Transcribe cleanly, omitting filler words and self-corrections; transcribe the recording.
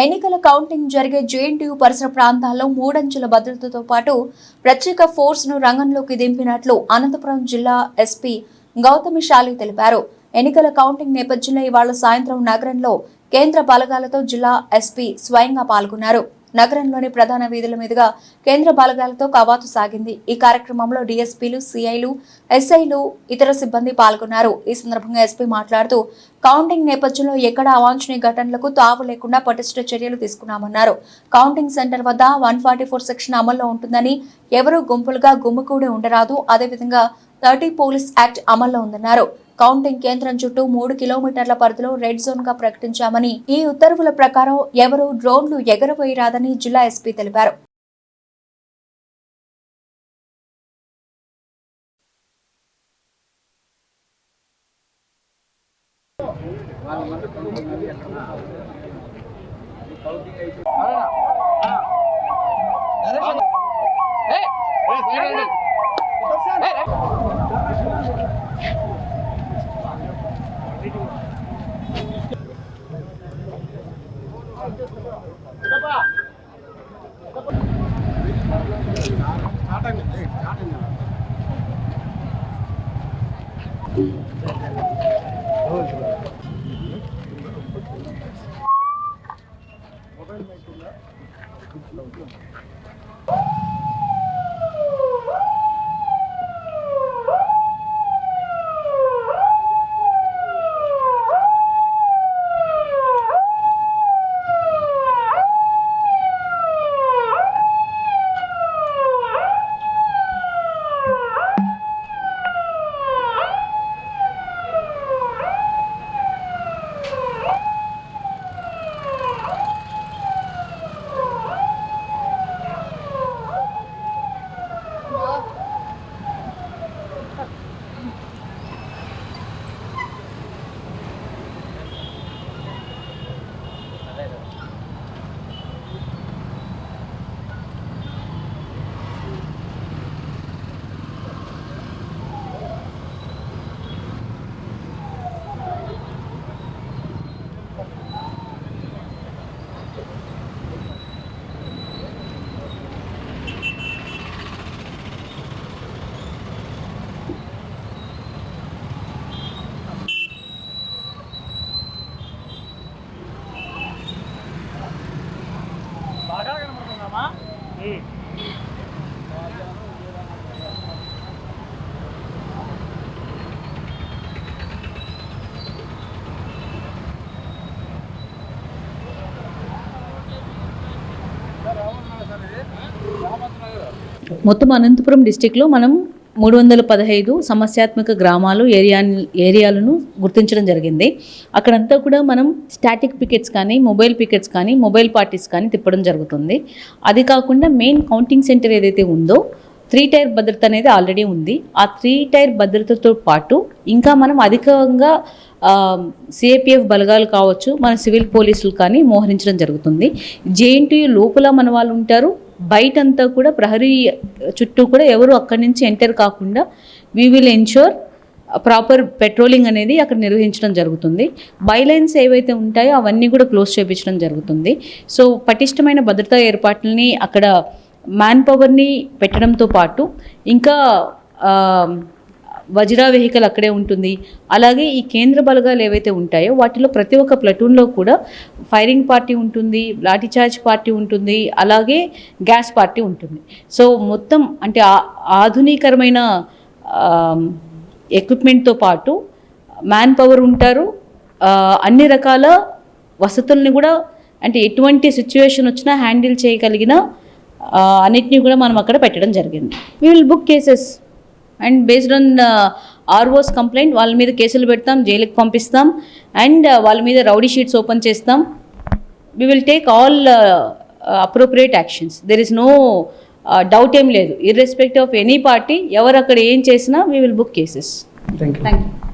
ఎన్నికల కౌంటింగ్ జరిగే జేఎన్టీయూ పరిసర ప్రాంతాల్లో మూడంచెల భద్రతతో పాటు ప్రత్యేక ఫోర్స్ను రంగంలోకి దింపినట్లు అనంతపురం జిల్లా ఎస్పీ గౌతమిశాలి తెలిపారు. ఎన్నికల కౌంటింగ్ నేపథ్యంలో ఇవాళ సాయంత్రం నగరంలో కేంద్ర బలగాలతో జిల్లా ఎస్పీ స్వయంగా పాల్గొన్నారు. నగరంలోని ప్రధాన వీధుల మీదుగా కేంద్ర బలగాలతో కవాతు సాగింది. ఈ కార్యక్రమంలో డీఎస్పీలు, సీఐలు, ఎస్ఐలు, ఇతర సిబ్బంది పాల్గొన్నారు. ఈ సందర్భంగా ఎస్పీ మాట్లాడుతూ కౌంటింగ్ నేపథ్యంలో ఎక్కడ అవాంఛనీయ ఘటనలకు తావు లేకుండా పటిష్ట చర్యలు తీసుకున్నామన్నారు. కౌంటింగ్ సెంటర్ వద్ద 144 సెక్షన్ అమల్లో ఉంటుందని, ఎవరూ గుంపులుగా గుమ్మికూడి ఉండరాదు. అదేవిధంగా 30 పోలీస్ యాక్ట్ అమల్లో ఉందన్నారు. కౌంటింగ్ కేంద్రం చుట్టూ 3 కిలోమీటర్ల పరిధిలో రెడ్ జోన్ గా ప్రకటించామని, ఈ ఉత్తర్వుల ప్రకారం ఎవరూ డ్రోన్లు ఎగరవేయరాదని జిల్లా ఎస్పీ తెలిపారు. మొత్తం అనంతపురం డిస్టిక్లో మనం 315 సమస్యాత్మక గ్రామాలు ఏరియాలను గుర్తించడం జరిగింది. అక్కడంతా కూడా మనం స్టాటిక్ పికెట్స్ కానీ, మొబైల్ పికెట్స్ కానీ, మొబైల్ పార్టీస్ కానీ తిప్పడం జరుగుతుంది. అది కాకుండా మెయిన్ కౌంటింగ్ సెంటర్ ఏదైతే ఉందో 3 టైర్ భద్రత అనేది ఆల్రెడీ ఉంది. ఆ 3 టైర్ భద్రతతో పాటు ఇంకా మనం అధికంగా సిఐపిఎఫ్ బలగాలు కావచ్చు, మన సివిల్ పోలీసులు కానీ మోహరించడం జరుగుతుంది. జేఎన్టీయూ లోపల మన వాళ్ళు ఉంటారు, బయటంతా కూడా ప్రహరీ చుట్టూ కూడా ఎవరు అక్కడి నుంచి ఎంటర్ కాకుండా we will ensure proper patrolling అనేది అక్కడ నిర్వహించడం జరుగుతుంది. బైలైన్స్ ఏవైతే ఉంటాయో అవన్నీ కూడా క్లోజ్ చేయించడం జరుగుతుంది. సో పటిష్టమైన భద్రతా ఏర్పాట్లని అక్కడ మ్యాన్ పవర్ని పెట్టడంతో పాటు ఇంకా వజ్రా వెహికల్ అక్కడే ఉంటుంది. అలాగే ఈ కేంద్ర బలగాలు ఏవైతే ఉంటాయో వాటిలో ప్రతి ఒక్క ప్లటూన్లో కూడా ఫైరింగ్ పార్టీ ఉంటుంది, లాఠీచార్జ్ పార్టీ ఉంటుంది, అలాగే గ్యాస్ పార్టీ ఉంటుంది. సో మొత్తం అంటే ఆధునికరమైన ఎక్విప్మెంట్తో పాటు మ్యాన్ పవర్ ఉంటారు. అన్ని రకాల వసతుల్ని కూడా అంటే ఎటువంటి సిచ్యువేషన్ వచ్చినా హ్యాండిల్ చేయగలిగిన అన్నిటినీ కూడా మనం అక్కడ పెట్టడం జరిగింది. We will book cases and based on ROs complaint వాళ్ళ మీద కేసులు పెడతాం, జైలుకి పంపిస్తాం అండ్ వాళ్ళ మీద రౌడీ షీట్స్ ఓపెన్ చేస్తాం. We will take all appropriate actions. There is no doubt ఏం లేదు. ఇర్రెస్పెక్టివ్ ఆఫ్ ఎనీ పార్టీ ఎవరు అక్కడ ఏం చేసినా we will book cases. Thank you.